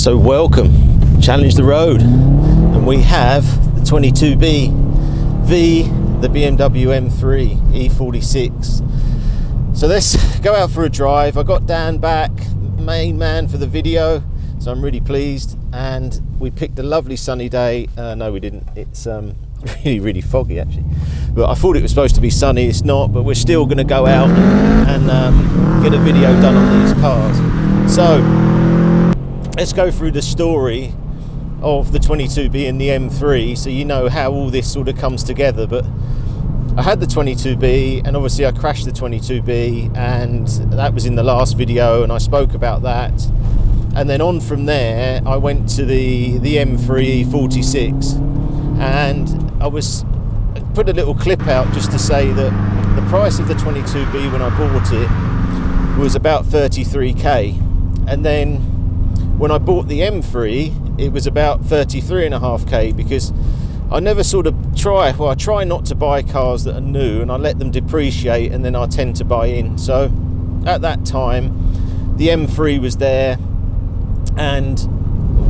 So welcome, challenge the road, and we have the 22B v the BMW M3 E46. So let's go out for a drive. I got Dan back, main man for the video, so I'm really pleased. And we picked a lovely sunny day. No, we didn't. It's really foggy actually. But I thought it was supposed to be sunny. It's not. But we're still going to go out and get a video done on these cars. So let's go through the story of the 22B and the M3, so you know how all this sort of comes together. But I had the 22B, and obviously I crashed the 22B, and that was in the last video, and I spoke about that. And then on from there, I went to the M3 E46, and I put a little clip out just to say that the price of the 22B when I bought it was about 33k, and then when I bought the M3 it was about 33.5k, because I never sort of I try not to buy cars that are new, and I let them depreciate, and then I tend to buy in. So at that time the M3 was there, and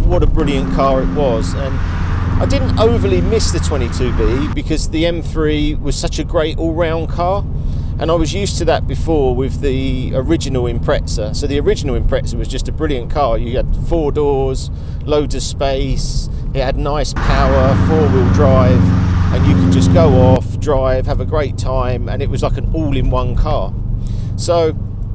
what a brilliant car it was. And I didn't overly miss the 22B because the M3 was such a great all-round car, and I was used to that before with the original Impreza. So the original Impreza was just a brilliant car. You had 4 doors, loads of space, it had nice power, 4-wheel drive, and you could just go off, drive, have a great time, and it was like an all-in-one car. So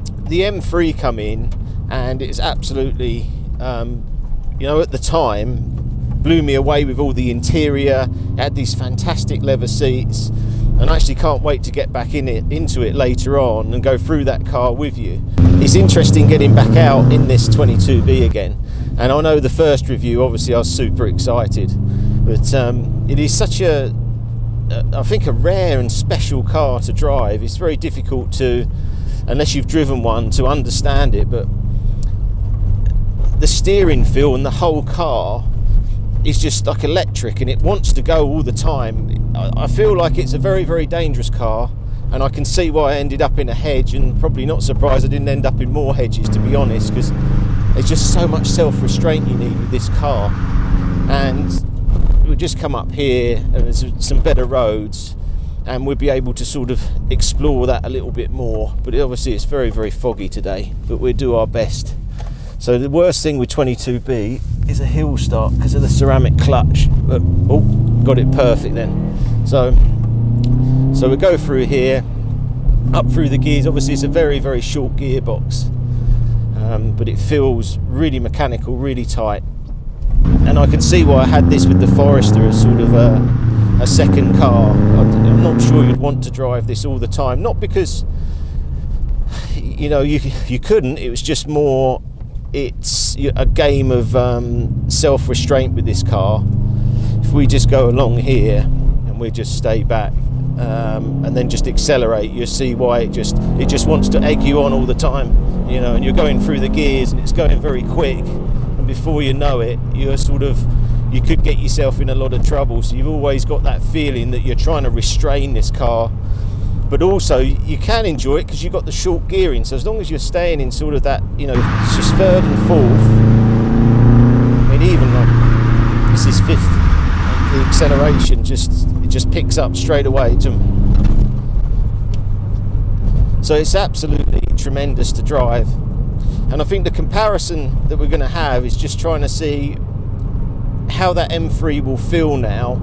the M3 come in, and it's absolutely, you know, at the time, blew me away with all the interior. It had these fantastic leather seats, and I actually can't wait to get back into it later on and go through that car with you. It's interesting getting back out in this 22B again, and I know the first review, obviously I was super excited, but it is such I think a rare and special car to drive. It's very difficult to, unless you've driven one, to understand it, but the steering feel and the whole car is just like electric, and it wants to go all the time. I feel like it's a very, very dangerous car, and I can see why I ended up in a hedge, and probably not surprised I didn't end up in more hedges, to be honest, because there's just so much self-restraint you need with this car. And we'll just come up here, and there's some better roads, and we'll be able to sort of explore that a little bit more. But obviously it's very, very foggy today, but we'll do our best. So the worst thing with 22B is a hill start because of the ceramic clutch. But oh, got it perfect then. So we go through here, up through the gears. Obviously it's a very, very short gearbox, but it feels really mechanical, really tight. And I can see why I had this with the Forester as sort of a second car. I'm not sure you'd want to drive this all the time. Not because, you know, you couldn't. It was just more, it's a game of self-restraint with this car. If we just go along here and we just stay back and then just accelerate, you'll see why it just wants to egg you on all the time, you know. And you're going through the gears and it's going very quick, and before you know it, you could get yourself in a lot of trouble. So you've always got that feeling that you're trying to restrain this car, but also you can enjoy it because you've got the short gearing. So as long as you're staying in sort of that, you know, it's just third and fourth. I mean, even like this is fifth, the acceleration just picks up straight away to. So it's absolutely tremendous to drive. And I think the comparison that we're going to have is just trying to see how that M3 will feel now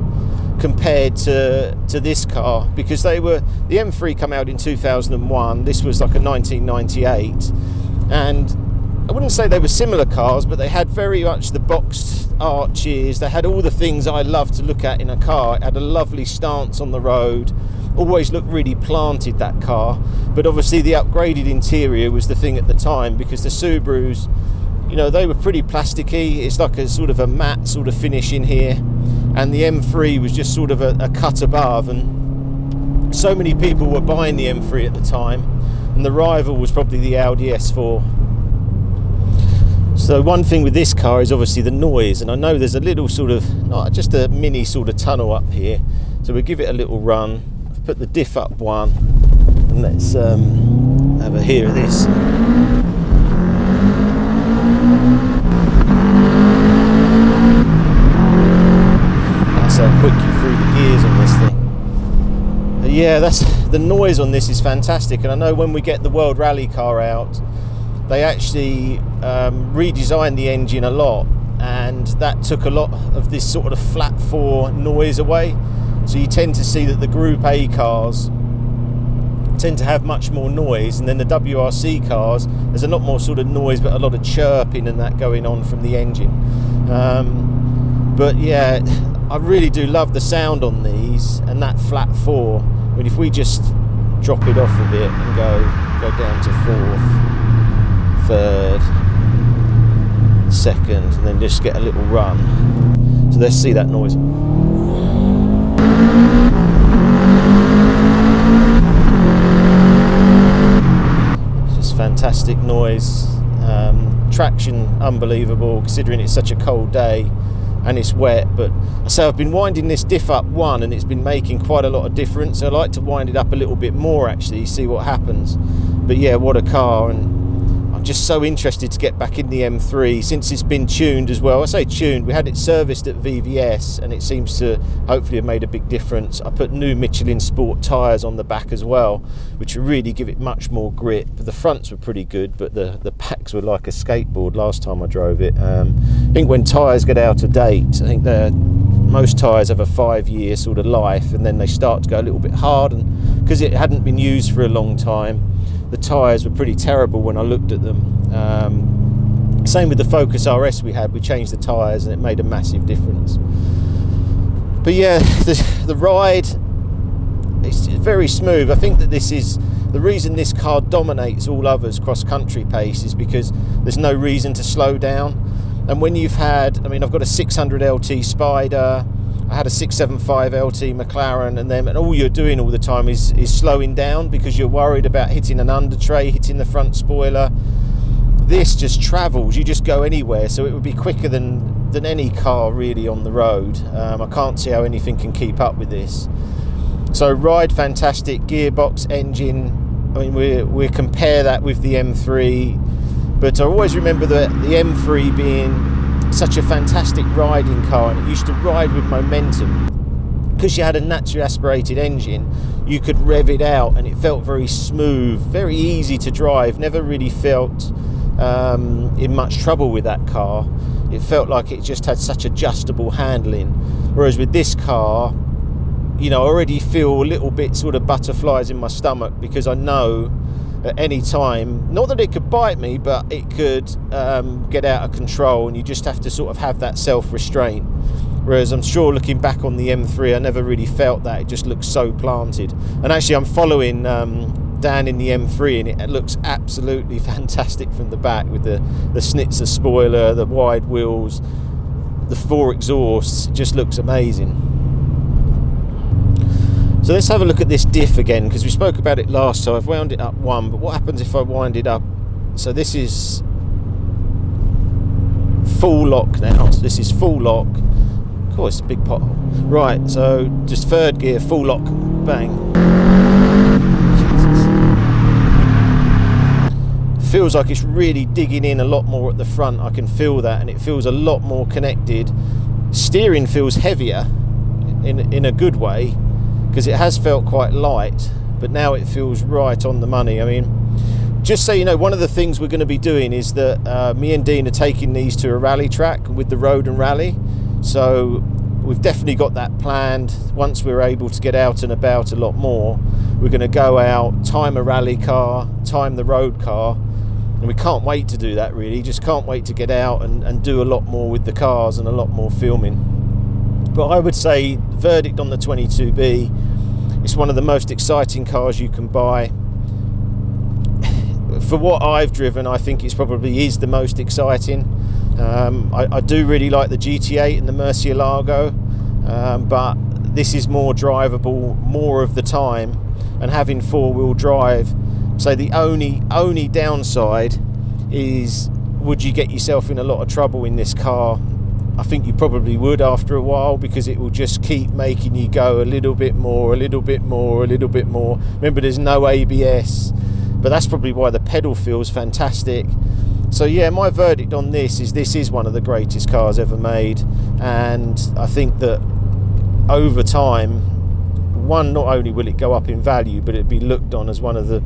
compared to this car, because the M3 come out in 2001, this was like a 1998, and I wouldn't say they were similar cars, but they had very much the boxed arches, they had all the things I love to look at in a car. It had a lovely stance on the road, always looked really planted, that car. But obviously the upgraded interior was the thing at the time, because the Subarus, you know, they were pretty plasticky. It's like a sort of a matte sort of finish in here, and the M3 was just sort of a cut above. And so many people were buying the M3 at the time, and the rival was probably the Audi S4. So one thing with this car is obviously the noise, and I know there's a little sort of, just a mini sort of tunnel up here, so we'll give it a little run. I've put the diff up one, and let's have a hear of this. see how quick you threw the gears on this thing. But yeah, the noise on this is fantastic. And I know when we get the World Rally car out, they actually redesigned the engine a lot, and that took a lot of this sort of flat 4 noise away. So you tend to see that the Group A cars tend to have much more noise, and then the WRC cars, there's a lot more sort of noise, but a lot of chirping and that going on from the engine. But yeah, I really do love the sound on these, and that flat 4. I mean, if we just drop it off a bit and go down to 4th, 3rd, 2nd, and then just get a little run. So let's see that noise. Fantastic noise, traction unbelievable considering it's such a cold day and it's wet. But so I've been winding this diff up one, and it's been making quite a lot of difference. So I like to wind it up a little bit more actually, see what happens. But yeah, what a car, and I'm just so interested to get back in the M3 since it's been tuned as well. I say tuned, we had it serviced at VVS and it seems to hopefully have made a big difference. I put new Michelin Sport tyres on the back as well, which really give it much more grip. The fronts were pretty good, but the backs were like a skateboard last time I drove it. I think when tyres get out of date, I think most tyres have a 5-year sort of life, and then they start to go a little bit hard, and because it hadn't been used for a long time, the tyres were pretty terrible when I looked at them. Same with the Focus RS we had, we changed the tyres and it made a massive difference. But yeah, the ride, it's very smooth. I think that this is the reason this car dominates all others cross-country pace, is because there's no reason to slow down. And when you've had, I mean, I've got a 600 LT Spider, I had a 675 LT McLaren, and all you're doing all the time is slowing down because you're worried about hitting an under tray, hitting the front spoiler. This just travels, you just go anywhere, so it would be quicker than any car really on the road. I can't see how anything can keep up with this. So ride fantastic, gearbox, engine, I mean we compare that with the M3, but I always remember the M3 being such a fantastic riding car, and it used to ride with momentum. Because you had a naturally aspirated engine, you could rev it out and it felt very smooth, very easy to drive. Never really felt in much trouble with that car. It felt like it just had such adjustable handling. Whereas with this car, you know, I already feel a little bit sort of butterflies in my stomach, because I know at any time, not that it could bite me, but it could get out of control, and you just have to sort of have that self-restraint. Whereas I'm sure looking back on the M3, I never really felt that. It just looks so planted. And actually I'm following Dan in the M3, and it looks absolutely fantastic from the back with the Schnitzer spoiler, the wide wheels, the 4 exhausts. It just looks amazing. So let's have a look at this diff again, because we spoke about it last time. I've wound it up one, but what happens if I wind it up? So this is full lock now. So this is full lock. Of course, it's a big pothole. Right, so just 3rd gear, full lock, bang. Feels like it's really digging in a lot more at the front. I can feel that, and it feels a lot more connected. Steering feels heavier in a good way, because it has felt quite light, but now it feels right on the money. I mean, just so you know, one of the things we're going to be doing is that me and Dean are taking these to a rally track with the Road and Rally. So we've definitely got that planned. Once we're able to get out and about a lot more, we're going to go out, time a rally car, time the road car, and we can't wait to do that really. Just can't wait to get out and do a lot more with the cars and a lot more filming. But I would say, verdict on the 22B, it's one of the most exciting cars you can buy. For what I've driven, I think it's probably is the most exciting. I do really like the GT8 and the Murcielago, but this is more drivable more of the time, and having 4-wheel drive. So the only downside is, would you get yourself in a lot of trouble in this car? I think you probably would after a while, because it will just keep making you go a little bit more, a little bit more, a little bit more. Remember, there's no ABS, but that's probably why the pedal feels fantastic. So yeah, my verdict on this is one of the greatest cars ever made, and I think that over time, one, not only will it go up in value, but it'll be looked on as one of the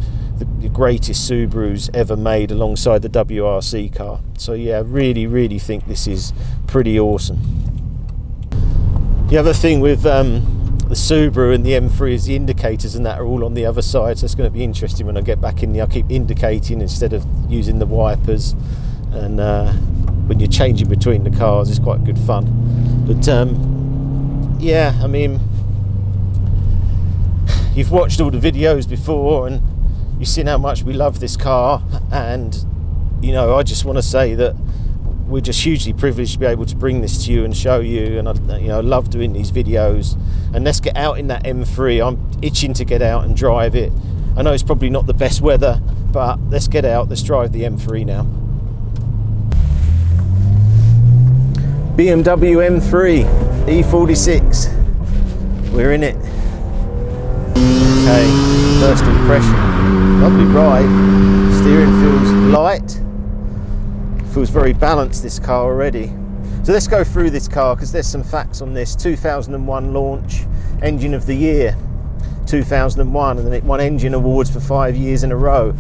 greatest Subarus ever made, alongside the WRC car. So yeah, really think this is pretty awesome. The other thing with the Subaru and the M3 is the indicators and that are all on the other side, so it's going to be interesting when I get back in there. I keep indicating instead of using the wipers, and when you're changing between the cars, it's quite good fun. But yeah, I mean, you've watched all the videos before and you've seen how much we love this car, and you know, I just want to say that we're just hugely privileged to be able to bring this to you and show you, and I love doing these videos. And let's get out in that M3. I'm itching to get out and drive it. I know it's probably not the best weather, but let's get out, let's drive the M3 now. BMW M3 E46, we're in it. Okay, first impression, lovely ride. Steering feels light, feels very balanced, this car already. So let's go through this car, because there's some facts on this. 2001 launch, engine of the year 2001, and then it won engine awards for 5 years in a row.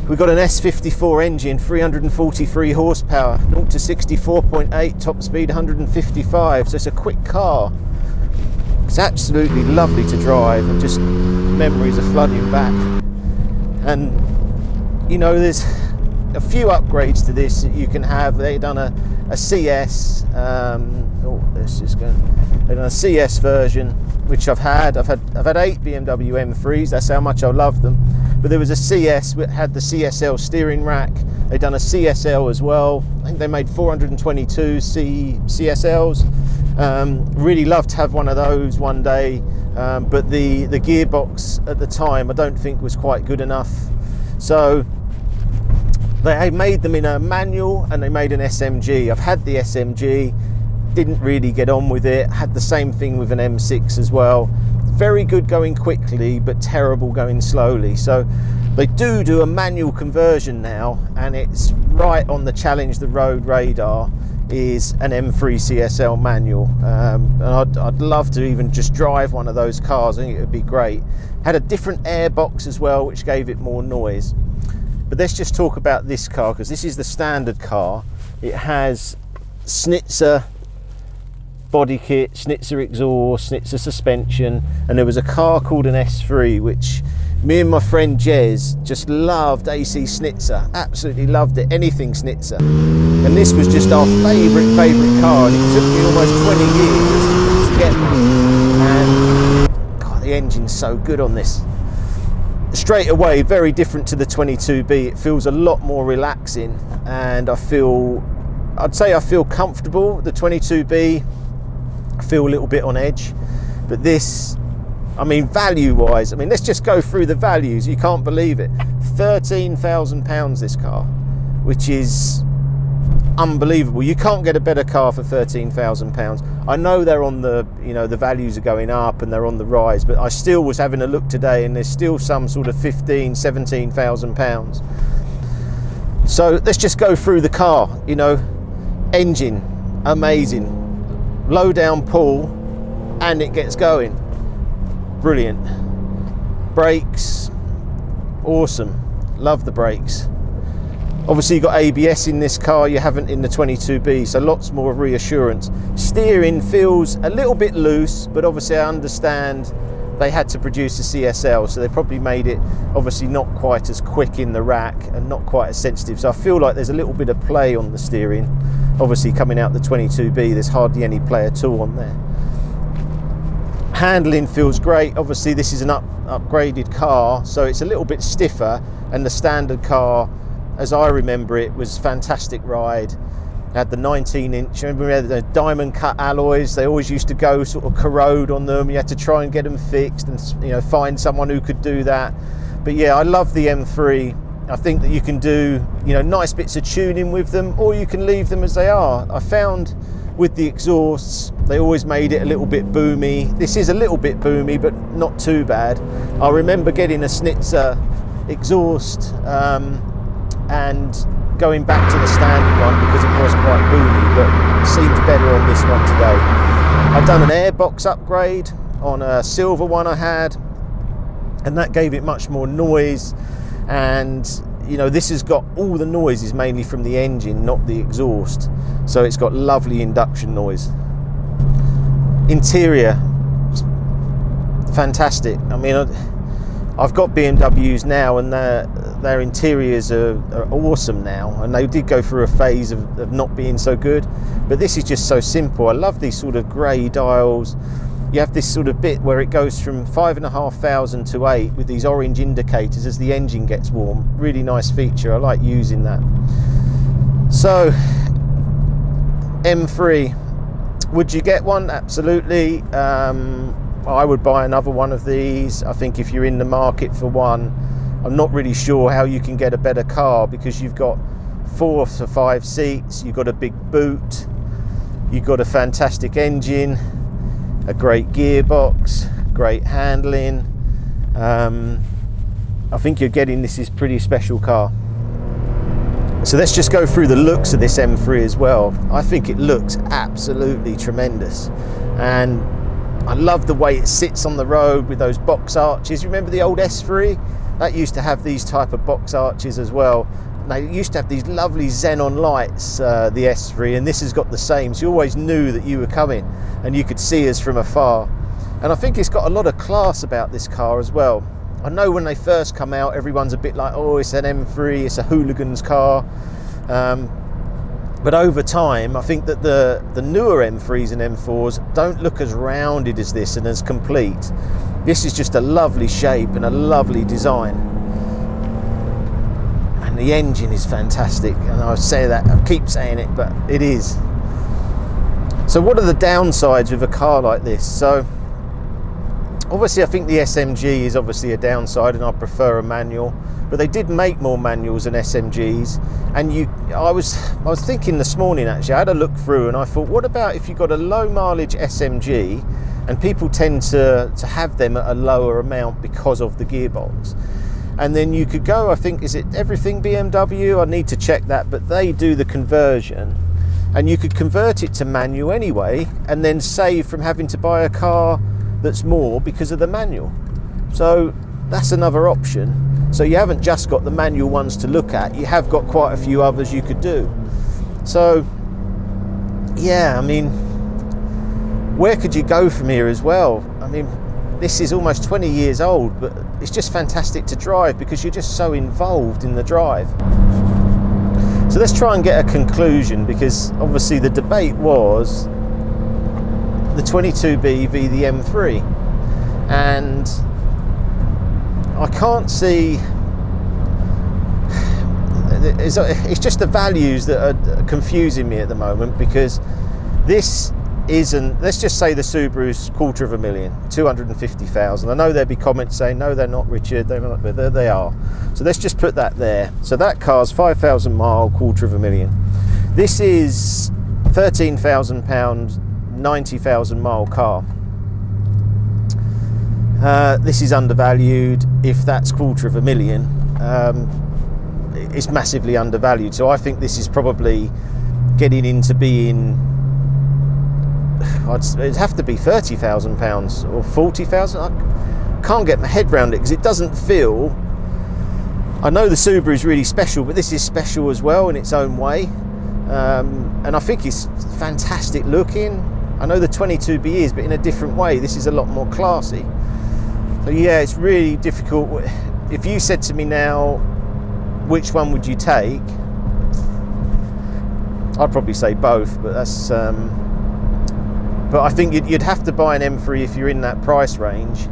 We've got an S54 engine, 343 horsepower, 0 to 64.8, top speed 155, so it's a quick car. It's absolutely lovely to drive, and just memories are flooding back. And you know, there's a few upgrades to this that you can have. They've done a CS, they've done a CS version, which I've had 8 BMW M3s, that's how much I love them. But there was a CS that had the CSL steering rack. They've done a CSL as well. I think they made 422 CSLs. Really love to have one of those one day, but the gearbox at the time I don't think was quite good enough. So they made them in a manual, and they made an SMG. I've had the SMG, didn't really get on with it. Had the same thing with an M6 as well. Very good going quickly, but terrible going slowly. So they do a manual conversion now, and it's right on the Challenge the Road radar is an M3 CSL manual. And I'd love to even just drive one of those cars. I think it would be great. Had a different air box as well, which gave it more noise. But let's just talk about this car, because this is the standard car. It has Schnitzer body kit, Schnitzer exhaust, Schnitzer suspension, and there was a car called an S3, which me and my friend Jez just loved. AC Schnitzer, absolutely loved it, anything Schnitzer. And this was just our favourite car, and it took me almost 20 years to get one. And God, the engine's so good on this. Straight away, very different to the 22B. It feels a lot more relaxing, and I'd say I feel comfortable. The 22B, I feel a little bit on edge, but this, I mean, value wise, I mean, let's just go through the values. You can't believe it. £13,000 this car, which is unbelievable. You can't get a better car for £13,000. I know they're on the, the values are going up and they're on the rise, but I still was having a look today, and there's still some sort of £17,000. So let's just go through the car. Engine, amazing. Low down pull, and it gets going. Brilliant. Brakes, awesome. Love the brakes. Obviously, you've got ABS in this car, you haven't in the 22B, so lots more reassurance. Steering feels a little bit loose, but obviously I understand they had to produce a CSL, so they probably made it obviously not quite as quick in the rack and not quite as sensitive. So I feel like there's a little bit of play on the steering. Obviously, coming out the 22B, there's hardly any play at all on there. Handling feels great. Obviously, this is an upgraded car, so it's a little bit stiffer, and the standard car, as I remember it, was fantastic ride. It had the 19-inch, remember we had the diamond cut alloys. They always used to go sort of corrode on them. You had to try and get them fixed, and find someone who could do that. But yeah, I love the M3. I think that you can do nice bits of tuning with them, or you can leave them as they are. I found with the exhausts, they always made it a little bit boomy. This is a little bit boomy, but not too bad. I remember getting a Schnitzer exhaust and going back to the standard one because it was quite boomy, but it seems better on this one today. I've done an airbox upgrade on a silver one I had, and that gave it much more noise. And you know, this has got all the noise is mainly from the engine, not the exhaust, so it's got lovely induction noise. Interior, fantastic. I mean, I've got BMWs now, and their interiors are awesome now, and they did go through a phase of not being so good, but this is just so simple. I love these sort of grey dials. You have this sort of bit where it goes from 5,500 to 8 with these orange indicators as the engine gets warm. Really nice feature. I like using that. So M3, would you get one? Absolutely. I would buy another one of these. I think if you're in the market for one, I'm not really sure how you can get a better car, because you've got 4 to 5 seats, you've got a big boot, you've got a fantastic engine, a great gearbox, great handling. I think you're getting this is pretty special car. So let's just go through the looks of this M3 as well. I think it looks absolutely tremendous, and I love the way it sits on the road with those box arches. Remember the old S3? That used to have these type of box arches as well. They used to have these lovely xenon lights, the S3, and this has got the same, so you always knew that you were coming and you could see us from afar. And I think it's got a lot of class about this car as well. I know when they first come out, everyone's a bit like, oh, it's an M3, it's a hooligan's car. But over time, I think that the newer M3s and M4s don't look as rounded as this and as complete. This is just a lovely shape and a lovely design. And the engine is fantastic, and I say that, I keep saying it, but it is. So what are the downsides with a car like this? So obviously I think the SMG is obviously a downside, and I prefer a manual, but they did make more manuals than SMGs. And I was thinking this morning, actually, I had a look through and I thought, what about if you got a low mileage SMG, and people tend to have them at a lower amount because of the gearbox. And then you could go, I think, is it everything BMW? I need to check that, but they do the conversion, and you could convert it to manual anyway, and then save from having to buy a car that's more because of the manual. So that's another option. So you haven't just got the manual ones to look at, you have got quite a few others you could do. So yeah, I mean, where could you go from here as well? I mean, this is almost 20 years old, but it's just fantastic to drive because you're just so involved in the drive. So let's try and get a conclusion, because obviously the debate was the 22B v the M3, and I can't see, it's just the values that are confusing me at the moment, because this isn't, let's just say the Subaru's $250,000, 250,000. I know there'll be comments saying, no, they're not, Richard, they're not, but they are. So let's just put that there. So that car's 5,000 mile, $250,000. This is £13,000, 90,000 mile car. This is undervalued. If that's $250,000, it's massively undervalued. So I think this is probably getting into being, it'd have to be £30,000 or 40,000. I can't get my head around it because it doesn't feel, I know the Subaru is really special, but this is special as well in its own way. And I think it's fantastic looking. I know the 22B is, but in a different way. This is a lot more classy. So yeah, it's really difficult. If you said to me now, which one would you take? I'd probably say both, but that's but I think you'd have to buy an M3 if you're in that price range,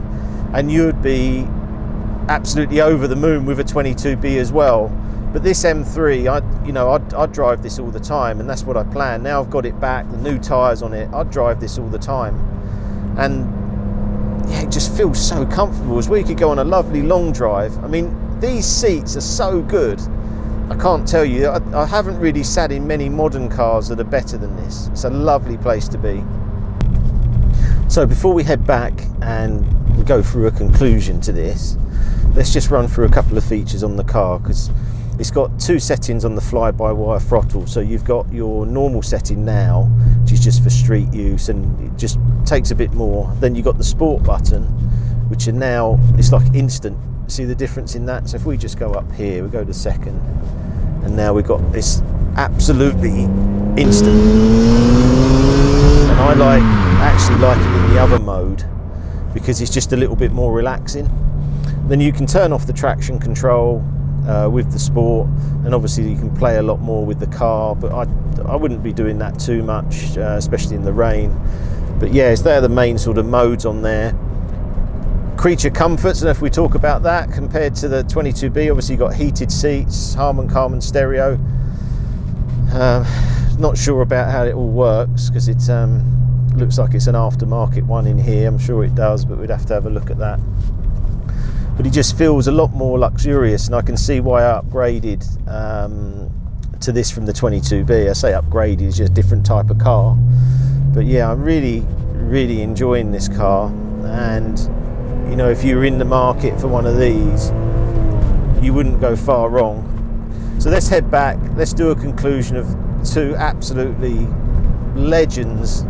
and you'd be absolutely over the moon with a 22B as well. But this M3, I'd drive this all the time, and that's what I plan. Now I've got it back, the new tyres on it, I'd drive this all the time. And yeah, it just feels so comfortable as well. You could go on a lovely long drive. I mean, these seats are so good. I can't tell you, I haven't really sat in many modern cars that are better than this. It's a lovely place to be. So before we head back and we go through a conclusion to this, let's just run through a couple of features on the car, because it's got two settings on the fly-by-wire throttle. So you've got your normal setting now, which is just for street use, and it just takes a bit more. Then you've got the sport button, which are now, it's like instant. See the difference in that? So if we just go up here, we go to second, and now we've got this absolutely instant. And I actually like it in the other mode because it's just a little bit more relaxing. Then you can turn off the traction control with the sport, and obviously you can play a lot more with the car, but I wouldn't be doing that too much, especially in the rain. But yeah, they're the main sort of modes on there. Creature comforts, and if we talk about that compared to the 22B, obviously you've got heated seats, Harman Kardon stereo. Not sure about how it all works because it looks like it's an aftermarket one in here. I'm sure it does, but we'd have to have a look at that. But it just feels a lot more luxurious, and I can see why I upgraded to this from the 22B. I say upgraded, it's just a different type of car. But yeah, I'm really enjoying this car, and you know, if you were in the market for one of these, you wouldn't go far wrong. So let's head back, let's do a conclusion of two absolutely legends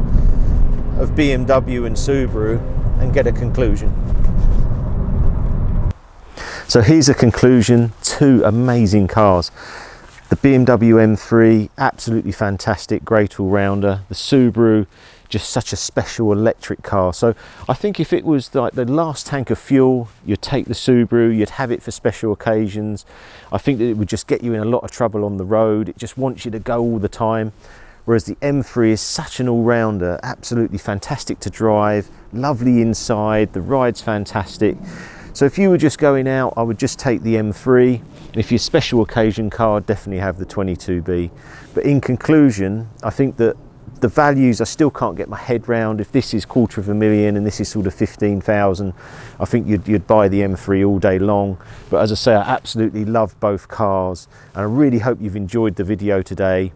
of BMW and Subaru and get a conclusion. So here's a conclusion, two amazing cars. The BMW M3, absolutely fantastic, great all-rounder. The Subaru, just such a special electric car. So I think if it was like the last tank of fuel, you'd take the Subaru, you'd have it for special occasions. I think that it would just get you in a lot of trouble on the road. It just wants you to go all the time. Whereas the M3 is such an all-rounder, absolutely fantastic to drive, lovely inside, the ride's fantastic. So if you were just going out, I would just take the M3. And if you're a special occasion car, I'd definitely have the 22B. But in conclusion, I think that the values, I still can't get my head round. If this is $250,000 and this is sort of 15,000, I think you'd buy the M3 all day long. But as I say, I absolutely love both cars, and I really hope you've enjoyed the video today.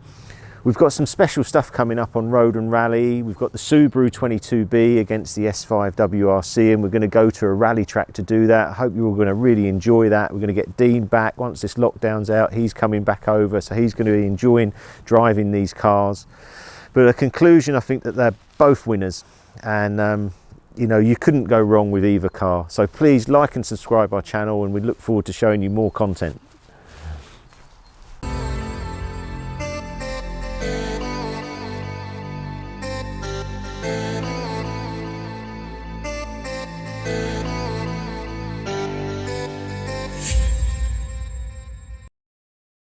We've got some special stuff coming up on Road and Rally. We've got the Subaru 22B against the S5 WRC, and we're going to go to a rally track to do that. I hope you're all going to really enjoy that. We're going to get Dean back once this lockdown's out. He's coming back over, so he's going to be enjoying driving these cars. But a conclusion, I think that they're both winners, and you know, you couldn't go wrong with either car. So please like and subscribe our channel, and we look forward to showing you more content.